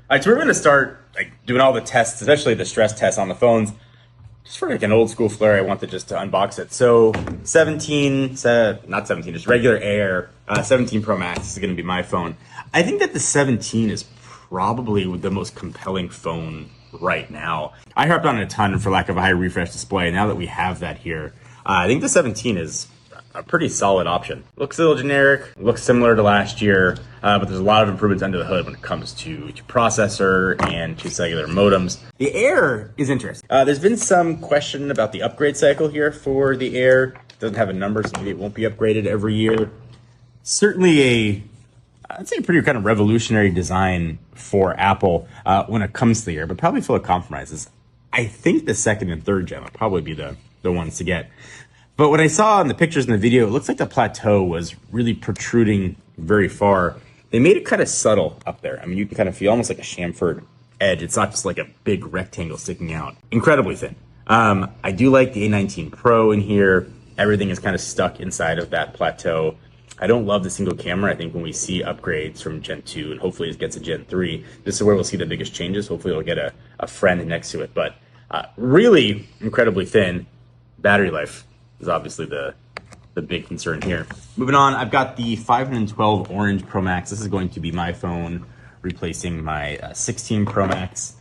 All right, so we're going to start like doing all the tests, especially the stress tests on the phones. Just for like an old school flair, I wanted just to unbox it. So 17, not 17, just regular Air, 17 Pro Max is going to be my phone. I think that the 17 is probably the most compelling phone right now. I harped on it a ton for lack of a high refresh display. Now that we have that here, I think the 17 is a pretty solid option. Looks a little generic, looks similar to last year, but there's a lot of improvements under the hood when it comes to processor and to cellular modems. The Air is interesting. There's been some question about the upgrade cycle here for the Air. It doesn't have a number, so maybe it won't be upgraded every year. Certainly I'd say a pretty kind of revolutionary design for Apple when it comes to the Air, but probably full of compromises. I think the second and third gen will probably be the ones to get. But what I saw in the pictures in the video, it looks like the plateau was really protruding very far. They made it kind of subtle up there. I mean, you can kind of feel almost like a chamfered edge. It's not just like a big rectangle sticking out. Incredibly thin. I do like the A19 Pro in here. Everything is kind of stuck inside of that plateau. I don't love the single camera. I think when we see upgrades from Gen 2, and hopefully it gets a Gen 3, this is where we'll see the biggest changes. Hopefully it'll get a friend next to it. But really incredibly thin. Battery life is obviously the big concern here. Moving on, I've got the 512 Orange Pro Max. This is going to be my phone, replacing my 16 Pro Max.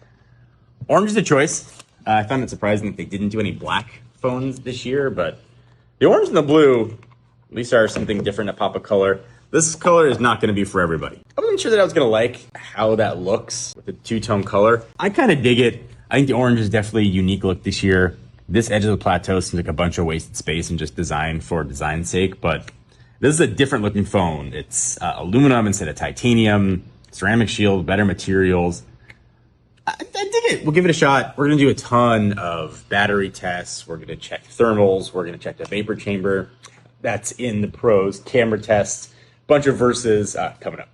Orange is a choice. I found it surprising that they didn't do any black phones this year, but the orange and the blue at least are something different, a pop of color. This color is not going to be for everybody. I wasn't sure that I was going to like how that looks with the two-tone color. I kind of dig it. I think the orange is definitely a unique look this year. This edge of the plateau seems like a bunch of wasted space and just design for design's sake, but this is a different looking phone. It's aluminum instead of titanium, ceramic shield, better materials. I dig it. We'll give it a shot. We're going to do a ton of battery tests. We're going to check thermals. We're going to check the vapor chamber. That's in the Pros, camera tests, bunch of verses coming up.